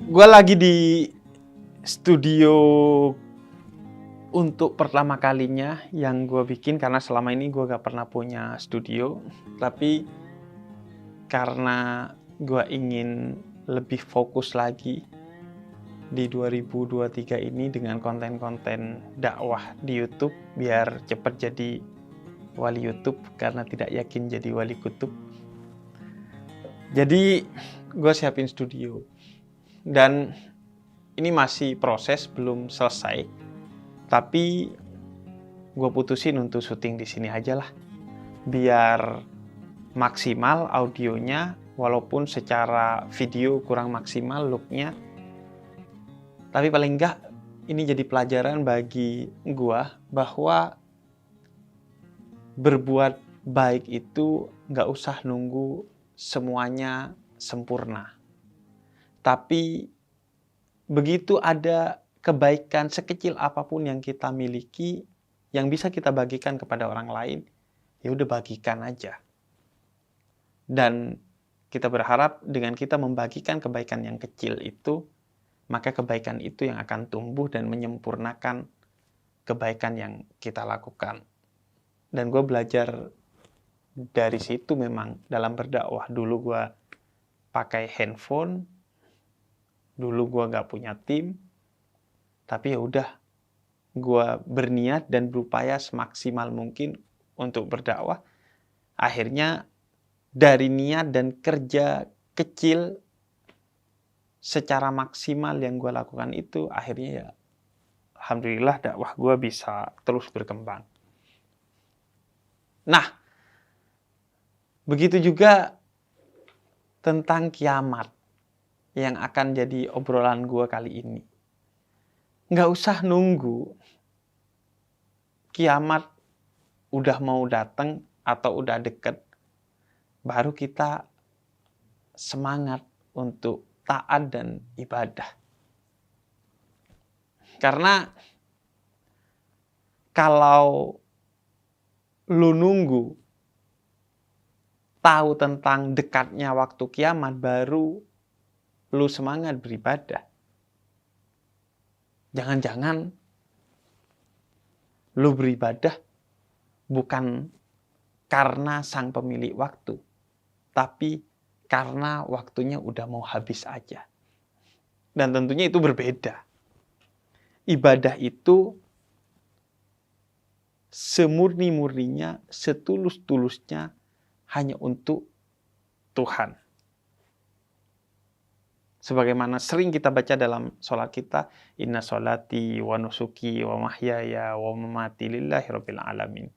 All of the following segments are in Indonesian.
Gue lagi di studio untuk pertama kalinya yang gue bikin, karena selama ini gue gak pernah punya studio. Tapi karena gue ingin lebih fokus lagi di 2023 ini dengan konten-konten dakwah di YouTube, biar cepet jadi wali YouTube karena tidak yakin jadi wali kutub. Jadi gue siapin studio, dan ini masih proses, belum selesai. Tapi gue putusin untuk syuting di sini aja lah, biar maksimal audionya, walaupun secara video kurang maksimal looknya. Tapi paling enggak ini jadi pelajaran bagi gue bahwa berbuat baik itu nggak usah nunggu semuanya sempurna. Tapi begitu ada kebaikan sekecil apapun yang kita miliki, yang bisa kita bagikan kepada orang lain, ya udah bagikan aja. Dan kita berharap dengan kita membagikan kebaikan yang kecil itu, maka kebaikan itu yang akan tumbuh dan menyempurnakan kebaikan yang kita lakukan. Dan gue belajar dari situ memang dalam berdakwah. Dulu gue pakai handphone, dulu gue gak punya tim, tapi ya udah, gue berniat dan berupaya semaksimal mungkin untuk berdakwah. Akhirnya dari niat dan kerja kecil secara maksimal yang gue lakukan itu, akhirnya ya alhamdulillah dakwah gue bisa terus berkembang. Nah, begitu juga tentang kiamat yang akan jadi obrolan gue kali ini. Nggak usah nunggu kiamat udah mau datang atau udah deket, baru kita semangat untuk taat dan ibadah. Karena kalau lu nunggu tahu tentang dekatnya waktu kiamat baru lu semangat beribadah, jangan-jangan lu beribadah bukan karena sang pemilik waktu, tapi karena waktunya udah mau habis aja. Dan tentunya itu berbeda. Ibadah itu semurni-murninya, setulus-tulusnya hanya untuk Tuhan. Sebagaimana sering kita baca dalam sholat kita, inna sholati wa nusuki wa mahyaya wa mamati lillahi rabbil alamin.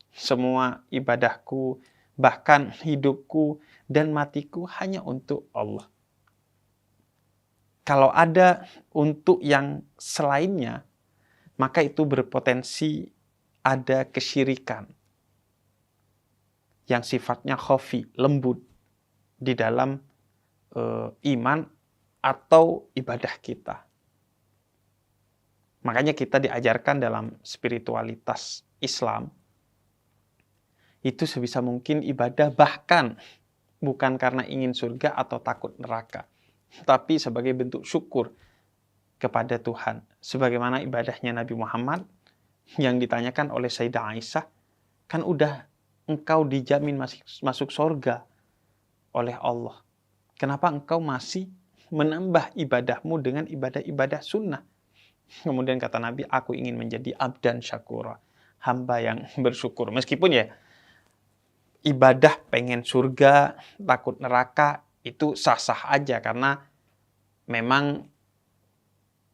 Semua ibadahku, bahkan hidupku dan matiku hanya untuk Allah. Kalau ada untuk yang selainnya, maka itu berpotensi ada kesyirikan yang sifatnya khafi, lembut di dalam iman atau ibadah kita. Makanya kita diajarkan dalam spiritualitas Islam, itu sebisa mungkin ibadah bahkan bukan karena ingin surga atau takut neraka, tapi sebagai bentuk syukur kepada Tuhan. Sebagaimana ibadahnya Nabi Muhammad yang ditanyakan oleh Sayyidah Aisyah, kan udah engkau dijamin masuk surga oleh Allah, kenapa engkau masih menambah ibadahmu dengan ibadah-ibadah sunnah? Kemudian kata Nabi, aku ingin menjadi abdan syakura, hamba yang bersyukur. Meskipun ya ibadah pengen surga, takut neraka, itu sah-sah aja, karena memang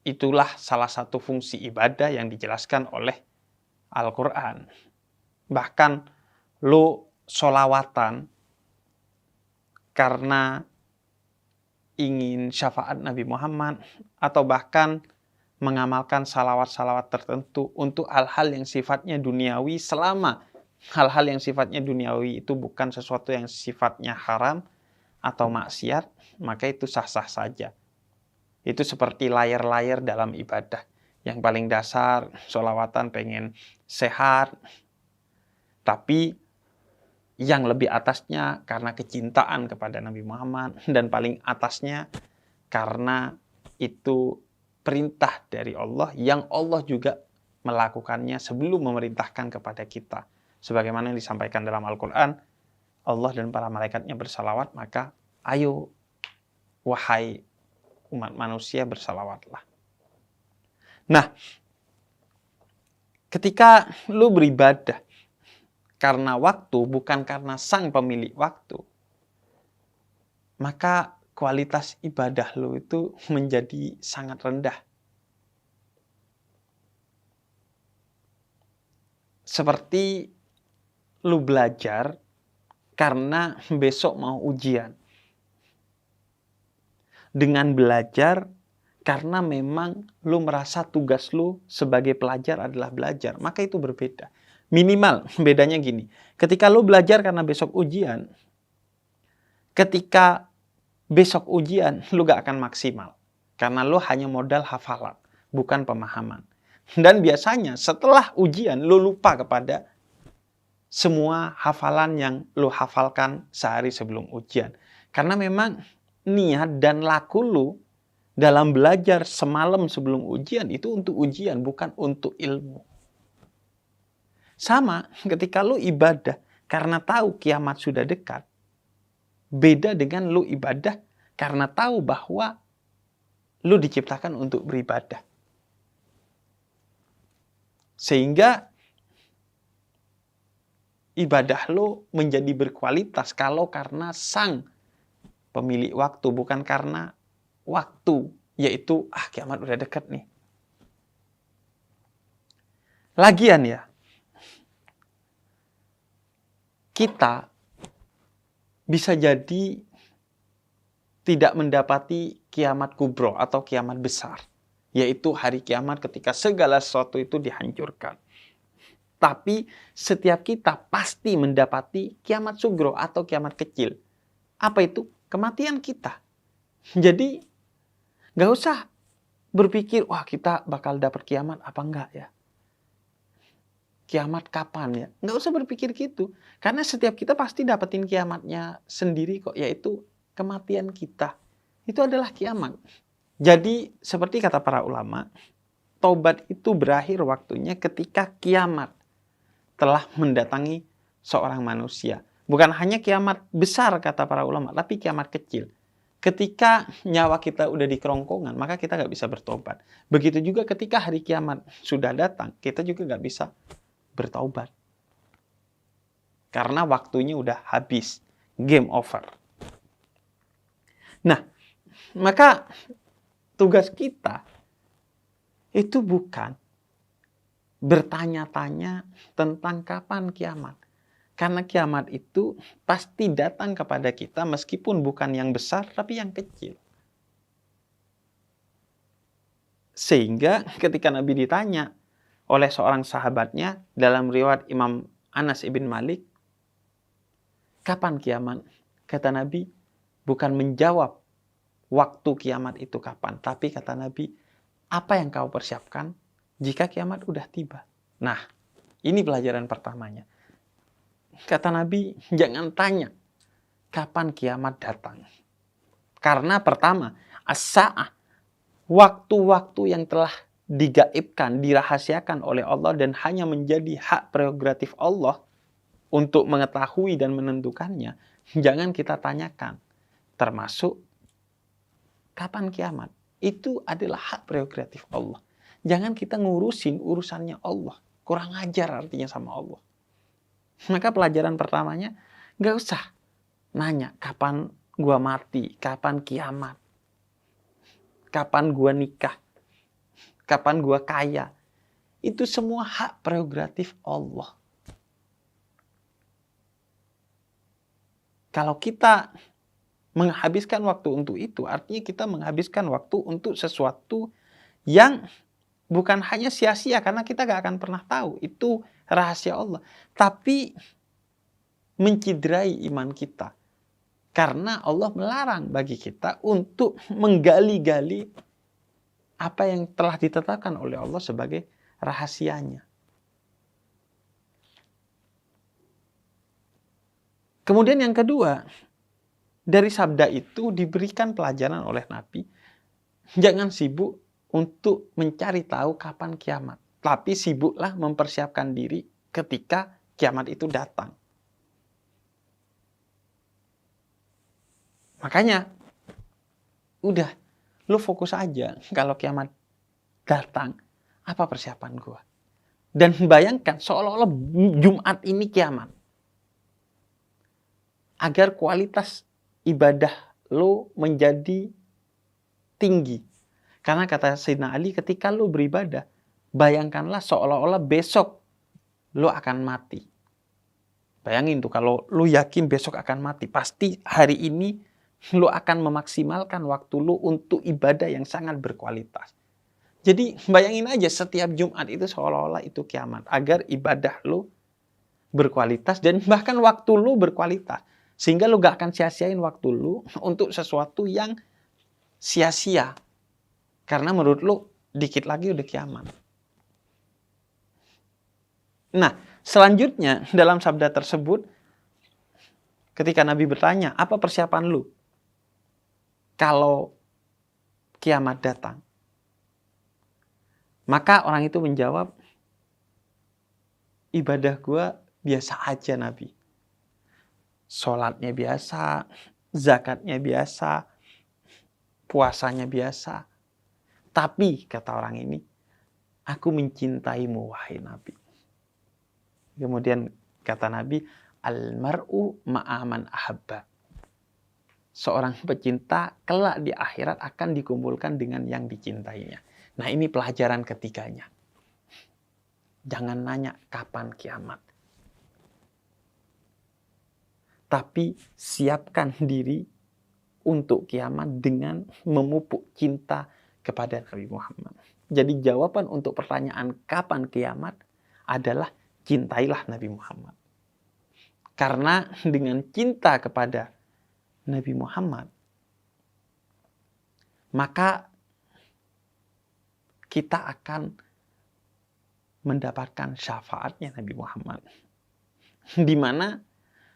itulah salah satu fungsi ibadah yang dijelaskan oleh Al-Quran. Bahkan lo sholawatan karena ingin syafaat Nabi Muhammad, atau bahkan mengamalkan salawat-salawat tertentu untuk hal-hal yang sifatnya duniawi, selama hal-hal yang sifatnya duniawi itu bukan sesuatu yang sifatnya haram atau maksiat, maka itu sah-sah saja. Itu seperti layar-layar dalam ibadah. Yang paling dasar, sholawatan pengen sehat, tapi yang lebih atasnya karena kecintaan kepada Nabi Muhammad, dan paling atasnya karena itu perintah dari Allah yang Allah juga melakukannya sebelum memerintahkan kepada kita. Sebagaimana yang disampaikan dalam Al-Quran, Allah dan para malaikatnya bersalawat, maka ayo wahai umat manusia bersalawatlah. Nah, ketika lu beribadah karena waktu, bukan karena sang pemilik waktu, maka kualitas ibadah lu itu menjadi sangat rendah. Seperti lu belajar karena besok mau ujian. Dengan belajar karena memang lu merasa tugas lu sebagai pelajar adalah belajar, maka itu berbeda. Minimal bedanya gini, ketika lu belajar karena besok ujian, ketika besok ujian lu gak akan maksimal. Karena lu hanya modal hafalan, bukan pemahaman. Dan biasanya setelah ujian lu lupa kepada semua hafalan yang lu hafalkan sehari sebelum ujian. Karena memang niat dan laku lu dalam belajar semalam sebelum ujian itu untuk ujian, bukan untuk ilmu. Sama ketika lu ibadah karena tahu kiamat sudah dekat. Beda dengan lu ibadah karena tahu bahwa lu diciptakan untuk beribadah. Sehingga ibadah lu menjadi berkualitas kalau karena sang pemilik waktu, bukan karena waktu, yaitu kiamat udah dekat nih. Lagian ya, kita bisa jadi tidak mendapati kiamat kubro atau kiamat besar, yaitu hari kiamat ketika segala sesuatu itu dihancurkan. Tapi setiap kita pasti mendapati kiamat sugro atau kiamat kecil. Apa itu? Kematian kita. Jadi gak usah berpikir, wah kita bakal dapat kiamat apa enggak ya? Kiamat kapan ya? Nggak usah berpikir gitu. Karena setiap kita pasti dapetin kiamatnya sendiri kok, yaitu kematian kita. Itu adalah kiamat. Jadi seperti kata para ulama, taubat itu berakhir waktunya ketika kiamat telah mendatangi seorang manusia. Bukan hanya kiamat besar kata para ulama, tapi kiamat kecil. Ketika nyawa kita udah di kerongkongan, maka kita nggak bisa bertobat. Begitu juga ketika hari kiamat sudah datang, kita juga nggak bisa bertaubat. Karena waktunya udah habis. Game over. Nah, maka tugas kita itu bukan bertanya-tanya tentang kapan kiamat. Karena kiamat itu pasti datang kepada kita meskipun bukan yang besar, tapi yang kecil. Sehingga ketika Nabi ditanya oleh seorang sahabatnya dalam riwayat Imam Anas ibn Malik, kapan kiamat? Kata Nabi, bukan menjawab waktu kiamat itu kapan, tapi kata Nabi, apa yang kau persiapkan jika kiamat udah tiba? Nah, ini pelajaran pertamanya. Kata Nabi, jangan tanya kapan kiamat datang. Karena pertama, as-sa'ah, waktu-waktu yang telah digaibkan, dirahasiakan oleh Allah dan hanya menjadi hak prerogatif Allah untuk mengetahui dan menentukannya, jangan kita tanyakan. Termasuk kapan kiamat. Itu adalah hak prerogatif Allah. Jangan kita ngurusin urusannya Allah. Kurang ajar artinya sama Allah. Maka pelajaran pertamanya, gak usah nanya kapan gua mati, kapan kiamat, kapan gua nikah, kapan gua kaya. Itu semua hak prerogatif Allah. Kalau kita menghabiskan waktu untuk itu, artinya kita menghabiskan waktu untuk sesuatu yang bukan hanya sia-sia, karena kita gak akan pernah tahu. Itu rahasia Allah. Tapi menciderai iman kita. Karena Allah melarang bagi kita untuk menggali-gali apa yang telah ditetapkan oleh Allah sebagai rahasianya. Kemudian yang kedua, dari sabda itu diberikan pelajaran oleh Nabi Jangan sibuk untuk mencari tahu kapan kiamat. Tapi sibuklah mempersiapkan diri ketika kiamat itu datang. Makanya, udah, lu fokus aja kalau kiamat datang, apa persiapan gua. Dan bayangkan seolah-olah Jumat ini kiamat. Agar kualitas ibadah lu menjadi tinggi. Karena kata Sayyidina Ali, ketika lu beribadah, bayangkanlah seolah-olah besok lu akan mati. Bayangin tuh, kalau lu yakin besok akan mati, pasti hari ini lu akan memaksimalkan waktu lu untuk ibadah yang sangat berkualitas. Jadi bayangin aja setiap Jumat itu seolah-olah itu kiamat. Agar ibadah lu berkualitas dan bahkan waktu lu berkualitas. Sehingga lu gak akan sia-siain waktu lu untuk sesuatu yang sia-sia. Karena menurut lu dikit lagi udah kiamat. Nah, selanjutnya dalam sabda tersebut, ketika Nabi bertanya, apa persiapan lu kalau kiamat datang? Maka orang itu menjawab, ibadah gue biasa aja Nabi. Sholatnya biasa, zakatnya biasa, puasanya biasa. Tapi, kata orang ini, aku mencintaimu wahai Nabi. Kemudian kata Nabi, al-mar'u ma'aman ahabba. Seorang pecinta kelak di akhirat akan dikumpulkan dengan yang dicintainya. Nah, ini pelajaran ketiganya. Jangan nanya kapan kiamat. Tapi siapkan diri untuk kiamat dengan memupuk cinta kepada Nabi Muhammad. Jadi jawaban untuk pertanyaan kapan kiamat adalah cintailah Nabi Muhammad. Karena dengan cinta kepada Nabi Muhammad, maka kita akan mendapatkan syafaatnya Nabi Muhammad. Di mana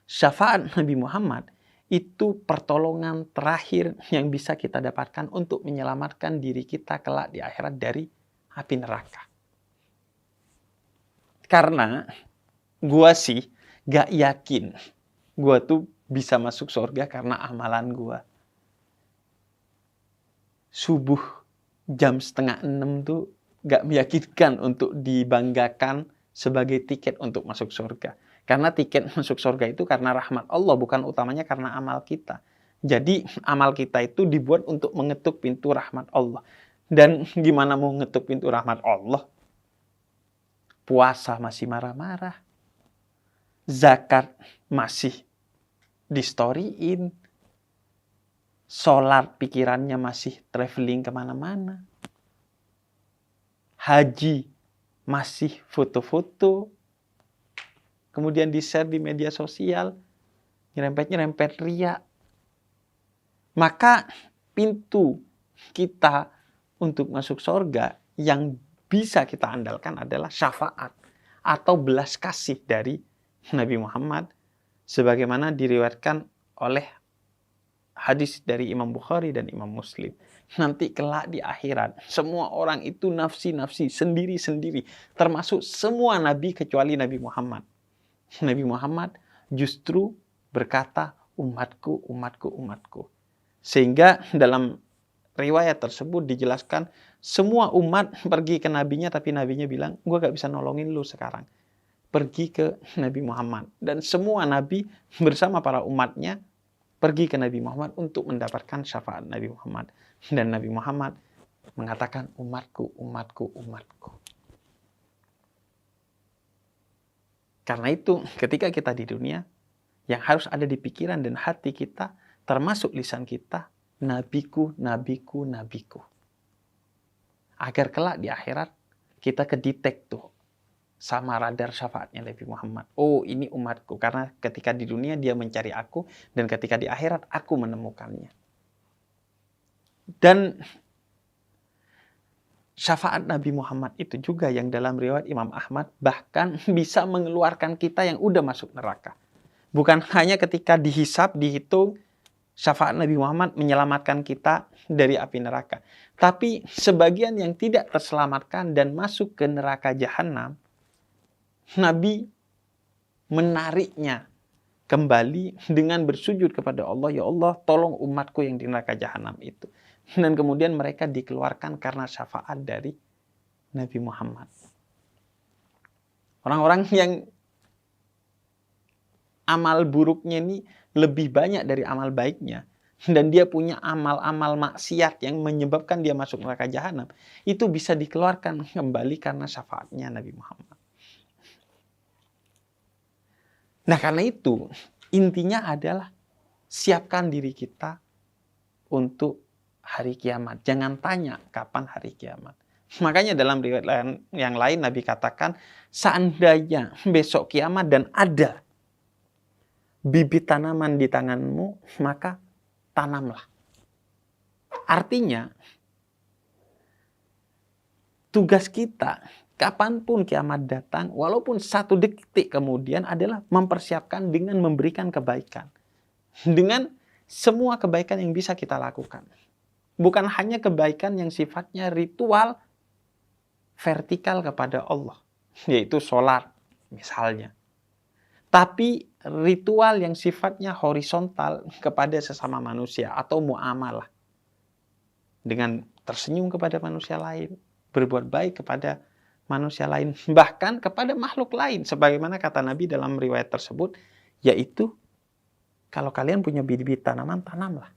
syafaat Nabi Muhammad itu pertolongan terakhir yang bisa kita dapatkan untuk menyelamatkan diri kita kelak di akhirat dari api neraka. Karena gua sih gak yakin gua tuh bisa masuk surga karena amalan gua. Subuh jam 5:30 tuh gak meyakinkan untuk dibanggakan sebagai tiket untuk masuk surga. Karena tiket masuk surga itu karena rahmat Allah, bukan utamanya karena amal kita. Jadi amal kita itu dibuat untuk mengetuk pintu rahmat Allah. Dan gimana mau ngetuk pintu rahmat Allah? Puasa masih marah-marah. Zakat masih di-storyin. Sholat pikirannya masih traveling kemana-mana. Haji masih foto-foto. Kemudian di-share di media sosial. Nyerempet-nyerempet ria. Maka pintu kita untuk masuk surga yang bisa kita andalkan adalah syafaat atau belas kasih dari Nabi Muhammad. Sebagaimana diriwayatkan oleh hadis dari Imam Bukhari dan Imam Muslim. Nanti kelak di akhirat, semua orang itu nafsi-nafsi, sendiri-sendiri. Termasuk semua nabi kecuali Nabi Muhammad. Nabi Muhammad justru berkata, umatku, umatku, umatku. Sehingga dalam riwayat tersebut dijelaskan, semua umat pergi ke nabinya, tapi nabinya bilang, gue gak bisa nolongin lu sekarang. Pergi ke Nabi Muhammad. Dan semua nabi bersama para umatnya pergi ke Nabi Muhammad untuk mendapatkan syafaat Nabi Muhammad. Dan Nabi Muhammad mengatakan, umatku, umatku, umatku. Karena itu, ketika kita di dunia, yang harus ada di pikiran dan hati kita, termasuk lisan kita, nabiku, nabiku, nabiku. Agar kelak di akhirat, kita kedetek tuh sama radar syafaatnya Nabi Muhammad. Oh, ini umatku. Karena ketika di dunia dia mencari aku, dan ketika di akhirat aku menemukannya. Dan syafaat Nabi Muhammad itu juga yang dalam riwayat Imam Ahmad bahkan bisa mengeluarkan kita yang udah masuk neraka. Bukan hanya ketika dihisab, dihitung, syafaat Nabi Muhammad menyelamatkan kita dari api neraka. Tapi sebagian yang tidak terselamatkan dan masuk ke neraka jahanam, Nabi menariknya kembali dengan bersujud kepada Allah, ya Allah, tolong umatku yang di neraka jahanam itu. Dan kemudian mereka dikeluarkan karena syafaat dari Nabi Muhammad. Orang-orang yang amal buruknya ini lebih banyak dari amal baiknya, dan dia punya amal-amal maksiat yang menyebabkan dia masuk neraka jahanam, itu bisa dikeluarkan kembali karena syafaatnya Nabi Muhammad. Nah, karena itu intinya adalah siapkan diri kita untuk hari kiamat. Jangan tanya kapan hari kiamat. Makanya dalam riwayat yang lain Nabi katakan, seandainya besok kiamat dan ada bibit tanaman di tanganmu, maka tanamlah. Artinya, tugas kita kapanpun kiamat datang, walaupun 1 detik kemudian, adalah mempersiapkan dengan memberikan kebaikan. Dengan semua kebaikan yang bisa kita lakukan. Bukan hanya kebaikan yang sifatnya ritual vertikal kepada Allah, yaitu sholat misalnya. Tapi ritual yang sifatnya horizontal kepada sesama manusia atau muamalah. Dengan tersenyum kepada manusia lain, berbuat baik kepada manusia lain, bahkan kepada makhluk lain. Sebagaimana kata Nabi dalam riwayat tersebut, yaitu kalau kalian punya bibit tanaman, tanamlah.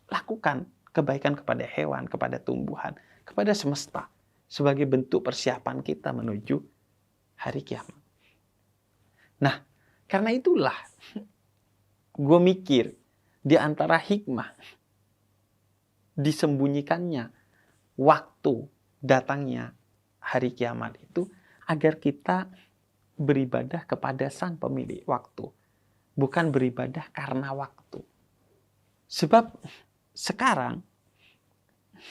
Lakukan kebaikan kepada hewan, kepada tumbuhan, kepada semesta, sebagai bentuk persiapan kita menuju hari kiamat. Nah, karena itulah gue mikir di antara hikmah disembunyikannya waktu datangnya hari kiamat itu agar kita beribadah kepada Sang Pemilik waktu, bukan beribadah karena waktu. Sebab sekarang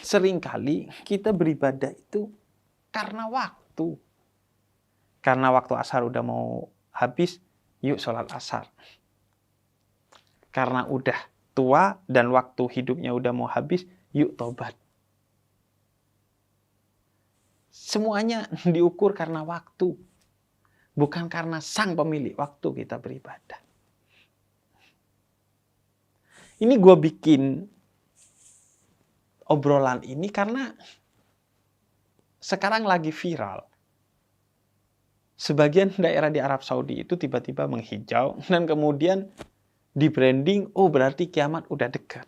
seringkali kita beribadah itu karena waktu. Karena waktu asar udah mau habis, yuk sholat asar. Karena udah tua dan waktu hidupnya udah mau habis, yuk tobat. Semuanya diukur karena waktu. Bukan karena Sang Pemilik waktu kita beribadah. Ini gue bikin obrolan ini karena sekarang lagi viral. Sebagian daerah di Arab Saudi itu tiba-tiba menghijau dan kemudian di branding, oh berarti kiamat udah dekat.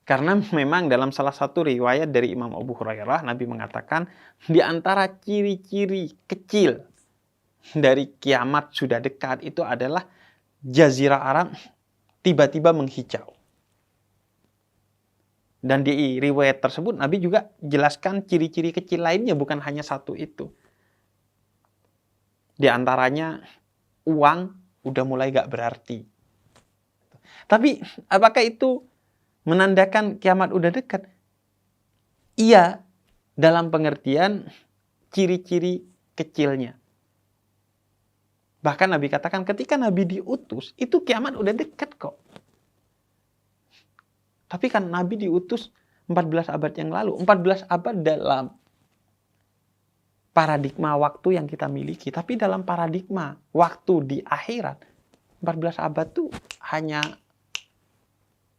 Karena memang dalam salah satu riwayat dari Imam Abu Hurairah, Nabi mengatakan di antara ciri-ciri kecil dari kiamat sudah dekat itu adalah Jazirah Arab tiba-tiba menghijau. Dan di riwayat tersebut Nabi juga jelaskan ciri-ciri kecil lainnya, bukan hanya satu itu. Di antaranya uang udah mulai gak berarti. Tapi apakah itu menandakan kiamat udah dekat? Iya, dalam pengertian ciri-ciri kecilnya. Bahkan Nabi katakan ketika Nabi diutus, itu kiamat udah dekat kok. Tapi kan Nabi diutus 14 abad yang lalu. 14 abad dalam paradigma waktu yang kita miliki. Tapi dalam paradigma waktu di akhirat, 14 abad tuh hanya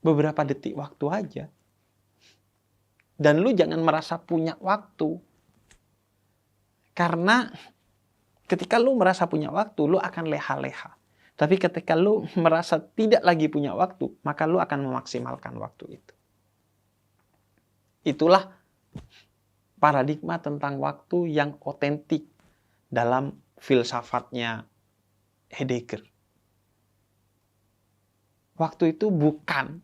beberapa detik waktu aja. Dan lu jangan merasa punya waktu. Karena ketika lu merasa punya waktu, lu akan leha-leha. Tapi ketika lu merasa tidak lagi punya waktu, maka lu akan memaksimalkan waktu itu. Itulah paradigma tentang waktu yang otentik dalam filsafatnya Heidegger. Waktu itu bukan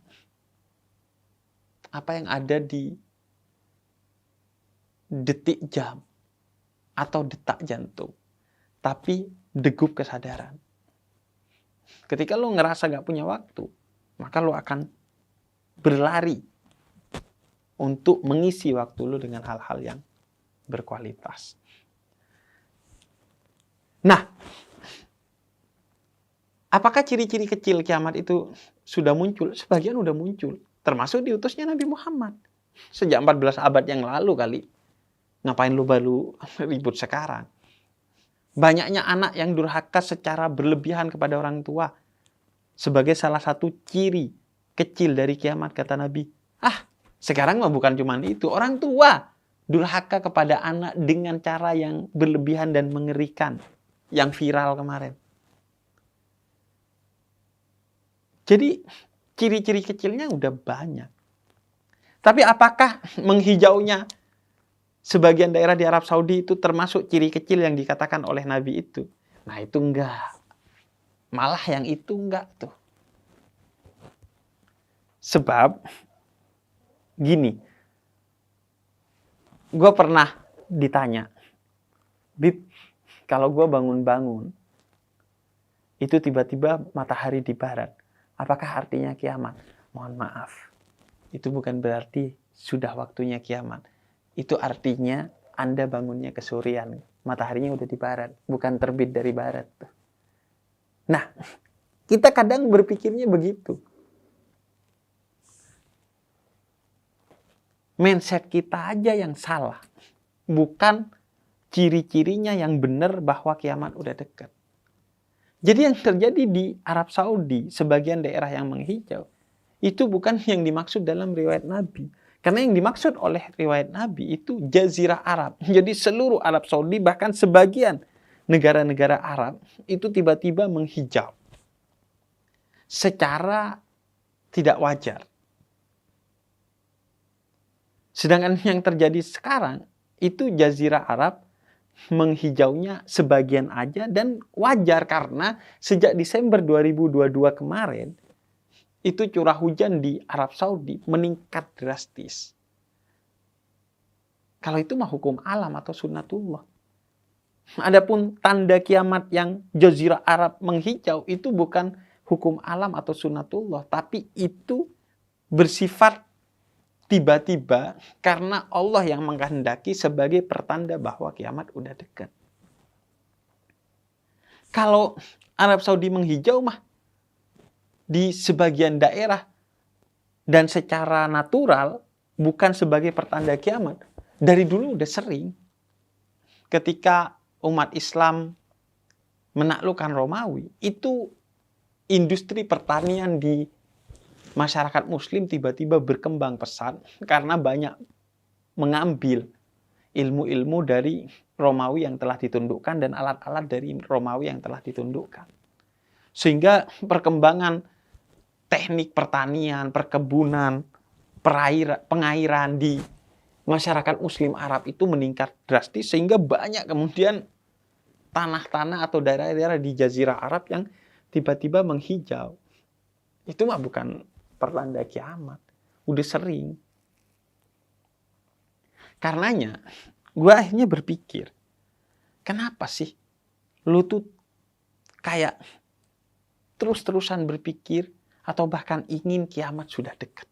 apa yang ada di detik jam atau detak jantung, tapi degup kesadaran. Ketika lo ngerasa gak punya waktu, maka lo akan berlari untuk mengisi waktu lo dengan hal-hal yang berkualitas. Nah, Apakah ciri-ciri kecil kiamat itu sudah muncul? Sebagian sudah muncul. Termasuk diutusnya Nabi Muhammad. Sejak 14 abad yang lalu kali. Ngapain lu baru ribut sekarang? Banyaknya anak yang durhaka secara berlebihan kepada orang tua. Sebagai salah satu ciri kecil dari kiamat, kata Nabi. Sekarang mah bukan cuma itu. Orang tua durhaka kepada anak dengan cara yang berlebihan dan mengerikan. Yang viral kemarin. Jadi ciri-ciri kecilnya udah banyak. Tapi apakah menghijaunya sebagian daerah di Arab Saudi itu termasuk ciri kecil yang dikatakan oleh Nabi itu? Nah itu enggak. Malah yang itu enggak tuh. Sebab gini, gue pernah ditanya, Bib, kalau gue bangun-bangun, itu tiba-tiba matahari di barat, apakah artinya kiamat? Mohon maaf, itu bukan berarti sudah waktunya kiamat. Itu artinya Anda bangunnya ke sorean, mataharinya udah di barat, bukan terbit dari barat. Nah, kita kadang berpikirnya begitu. Mindset kita aja yang salah. Bukan ciri-cirinya yang benar bahwa kiamat udah dekat. Jadi yang terjadi di Arab Saudi, sebagian daerah yang menghijau, itu bukan yang dimaksud dalam riwayat Nabi. Karena yang dimaksud oleh riwayat Nabi itu Jazirah Arab. Jadi seluruh Arab Saudi, bahkan sebagian negara-negara Arab, itu tiba-tiba menghijau. Secara tidak wajar. Sedangkan yang terjadi sekarang, itu Jazirah Arab menghijaunya sebagian aja dan wajar karena sejak Desember 2022 kemarin, itu curah hujan di Arab Saudi meningkat drastis. Kalau itu mah hukum alam atau sunnatullah. Adapun tanda kiamat yang Jazirah Arab menghijau itu bukan hukum alam atau sunnatullah, tapi itu bersifat tiba-tiba karena Allah yang mengkehendaki sebagai pertanda bahwa kiamat udah dekat. Kalau Arab Saudi menghijau mah di sebagian daerah dan secara natural bukan sebagai pertanda kiamat. Dari dulu udah sering. Ketika umat Islam menaklukkan Romawi, itu industri pertanian di masyarakat Muslim tiba-tiba berkembang pesat karena banyak mengambil ilmu-ilmu dari Romawi yang telah ditundukkan dan alat-alat dari Romawi yang telah ditundukkan. Sehingga perkembangan teknik pertanian, perkebunan, pengairan di masyarakat Muslim Arab itu meningkat drastis sehingga banyak kemudian tanah-tanah atau daerah-daerah di Jazirah Arab yang tiba-tiba menghijau. Itu mah bukan pertanda kiamat. Udah sering. Karenanya, gue akhirnya berpikir, kenapa sih lu tuh kayak terus-terusan berpikir atau bahkan ingin kiamat sudah dekat?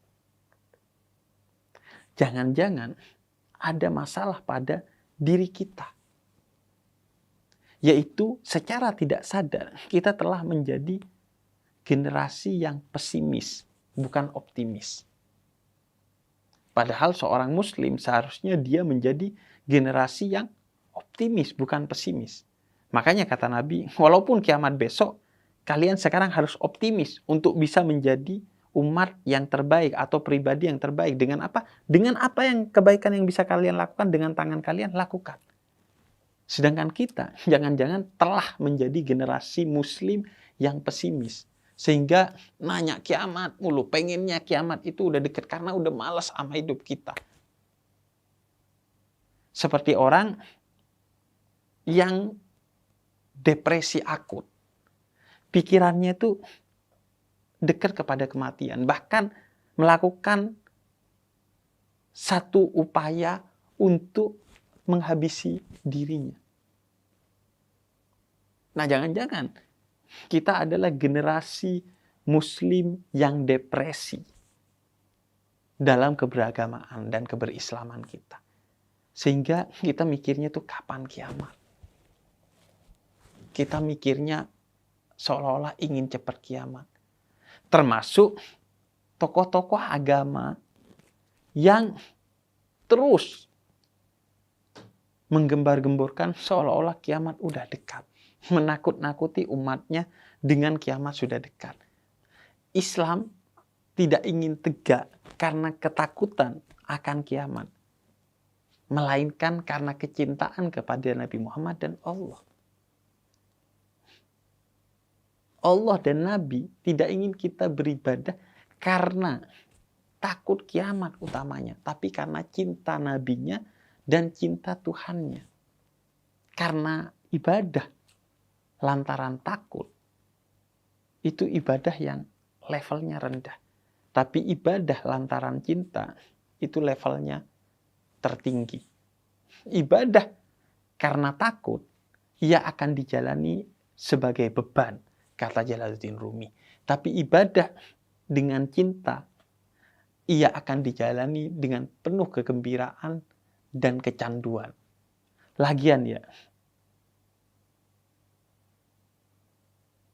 Jangan-jangan ada masalah pada diri kita. Yaitu secara tidak sadar kita telah menjadi generasi yang pesimis, bukan optimis. Padahal seorang muslim seharusnya dia menjadi generasi yang optimis, bukan pesimis. Makanya kata Nabi, walaupun kiamat besok, kalian sekarang harus optimis untuk bisa menjadi umat yang terbaik atau pribadi yang terbaik. Dengan apa? Dengan apa yang kebaikan yang bisa kalian lakukan dengan tangan kalian, lakukan. Sedangkan kita, jangan-jangan telah menjadi generasi muslim yang pesimis. Sehingga nanya kiamat mulu, pengennya kiamat itu udah deket karena udah malas sama hidup kita. Seperti orang yang depresi akut. Pikirannya itu dekat kepada kematian. Bahkan melakukan satu upaya untuk menghabisi dirinya. Nah, jangan-jangan kita adalah generasi muslim yang depresi dalam keberagamaan dan keberislaman kita. Sehingga kita mikirnya tuh kapan kiamat. Kita mikirnya seolah-olah ingin cepat kiamat. Termasuk tokoh-tokoh agama yang terus menggembar-gemborkan seolah-olah kiamat udah dekat. Menakut-nakuti umatnya dengan kiamat sudah dekat. Islam tidak ingin tegak karena ketakutan akan kiamat, melainkan karena kecintaan kepada Nabi Muhammad dan Allah. Allah dan Nabi tidak ingin kita beribadah karena takut kiamat utamanya, tapi karena cinta Nabinya dan cinta Tuhannya. Karena ibadah lantaran takut, itu ibadah yang levelnya rendah. Tapi ibadah lantaran cinta, itu levelnya tertinggi. Ibadah karena takut, ia akan dijalani sebagai beban, kata Jalaluddin Rumi. Tapi ibadah dengan cinta, ia akan dijalani dengan penuh kegembiraan dan kecanduan. Lagian ya,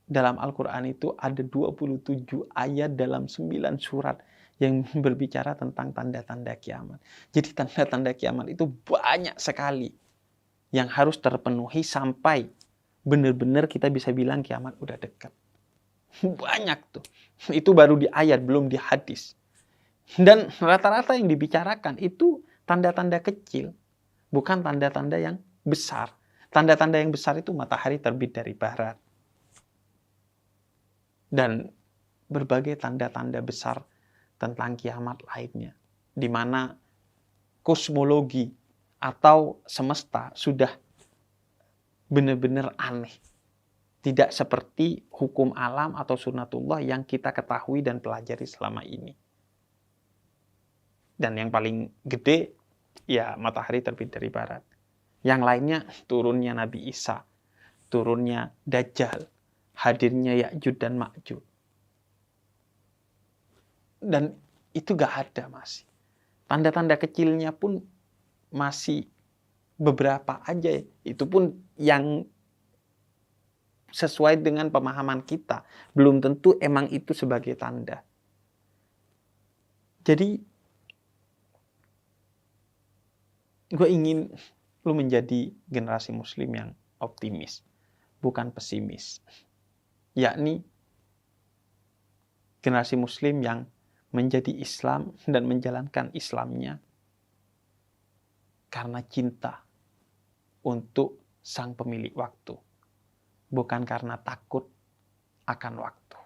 dalam Al-Quran itu ada 27 ayat dalam 9 surat yang berbicara tentang tanda-tanda kiamat. Jadi tanda-tanda kiamat itu banyak sekali yang harus terpenuhi sampai benar-benar kita bisa bilang kiamat udah dekat. Banyak tuh. Itu baru di ayat, belum di hadis. Dan rata-rata yang dibicarakan itu tanda-tanda kecil, bukan tanda-tanda yang besar. Tanda-tanda yang besar itu matahari terbit dari barat. Dan berbagai tanda-tanda besar tentang kiamat lainnya, di mana kosmologi atau semesta sudah benar-benar aneh. Tidak seperti hukum alam atau sunnatullah yang kita ketahui dan pelajari selama ini. Dan yang paling gede, ya matahari terbit dari barat. Yang lainnya turunnya Nabi Isa, turunnya Dajjal, hadirnya Ya'juj dan Ma'juj. Dan itu gak ada masih. Tanda-tanda kecilnya pun masih beberapa aja. Itu pun yang sesuai dengan pemahaman kita. Belum tentu emang itu sebagai tanda. Jadi, gue ingin lu menjadi generasi muslim yang optimis, bukan pesimis. Yakni generasi muslim yang menjadi Islam dan menjalankan Islamnya karena cinta untuk sang pemilik waktu, bukan karena takut akan waktu.